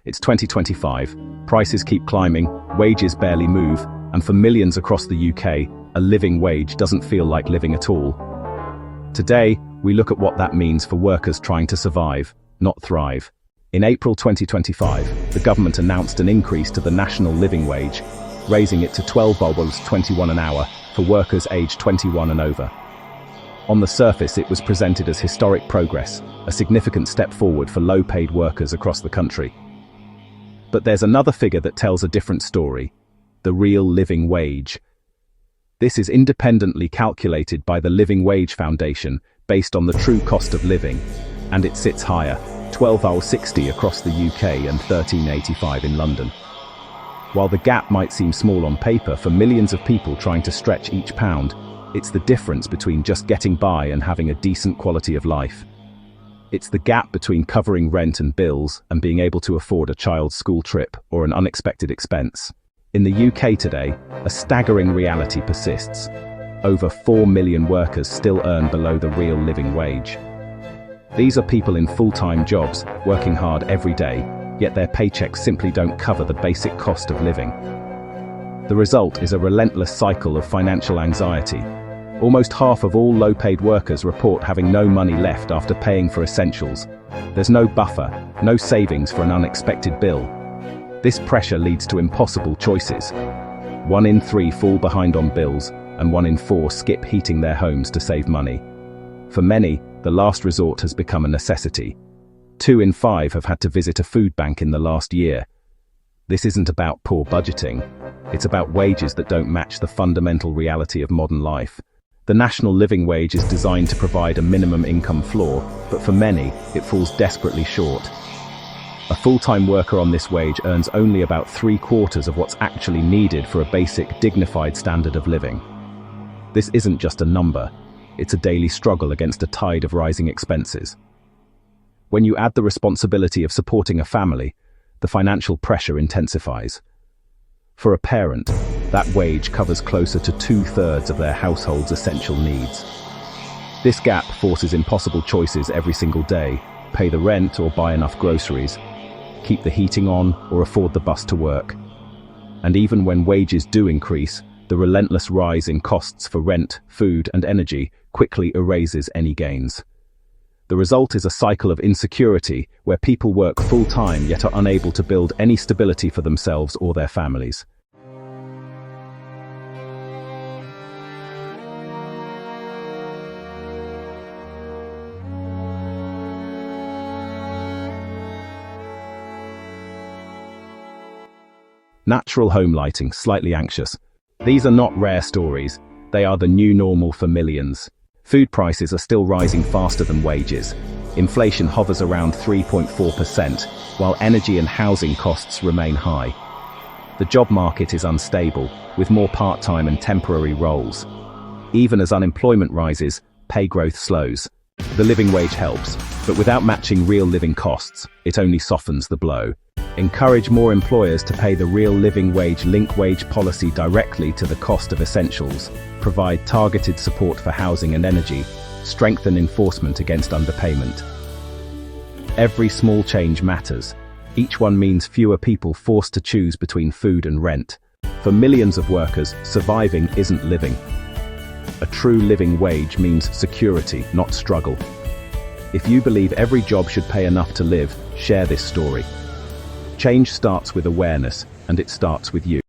It's 2025, prices keep climbing, wages barely move, and for millions across the UK, a living wage doesn't feel like living at all. Today, we look at what that means for workers trying to survive, not thrive. In April 2025, the government announced an increase to the national living wage, raising it to £12.21 an hour for workers aged 21 and over. On the surface, it was presented as historic progress, a significant step forward for low-paid workers across the country. But there's another figure that tells a different story: the real living wage. This is independently calculated by the Living Wage Foundation based on the true cost of living, and it sits higher, £12.60 across the UK and £13.85 in London. While the gap might seem small on paper for millions of people trying to stretch each pound, it's the difference between just getting by and having a decent quality of life. It's the gap between covering rent and bills and being able to afford a child's school trip or an unexpected expense. In the UK today, a staggering reality persists. Over 4 million workers still earn below the real living wage. These are people in full-time jobs, working hard every day, yet their paychecks simply don't cover the basic cost of living. The result is a relentless cycle of financial anxiety. Almost half of all low-paid workers report having no money left after paying for essentials. There's no buffer, no savings for an unexpected bill. This pressure leads to impossible choices. 1 in 3 fall behind on bills, and 1 in 4 skip heating their homes to save money. For many, the last resort has become a necessity. 2 in 5 have had to visit a food bank in the last year. This isn't about poor budgeting. It's about wages that don't match the fundamental reality of modern life. The national living wage is designed to provide a minimum income floor, but for many, it falls desperately short. A full-time worker on this wage earns only about 3/4 of what's actually needed for a basic, dignified standard of living. This isn't just a number. It's a daily struggle against a tide of rising expenses. When you add the responsibility of supporting a family, the financial pressure intensifies. For a parent, that wage covers closer to 2/3 of their household's essential needs. This gap forces impossible choices every single day: pay the rent or buy enough groceries, keep the heating on or afford the bus to work. And even when wages do increase, the relentless rise in costs for rent, food, and energy quickly erases any gains. The result is a cycle of insecurity where people work full-time yet are unable to build any stability for themselves or their families. Natural home lighting, slightly anxious. These are not rare stories. They are the new normal for millions. Food prices are still rising faster than wages. Inflation hovers around 3.4%, while energy and housing costs remain high. The job market is unstable, with more part-time and temporary roles. Even as unemployment rises, pay growth slows. The living wage helps, but without matching real living costs, it only softens the blow. Encourage more employers to pay the real living wage link wage policy directly to the cost of essentials, provide targeted support for housing and energy, strengthen enforcement against underpayment. Every small change matters. Each one means fewer people forced to choose between food and rent. For millions of workers, surviving isn't living. A true living wage means security, not struggle. If you believe every job should pay enough to live, share this story. Change starts with awareness, and it starts with you.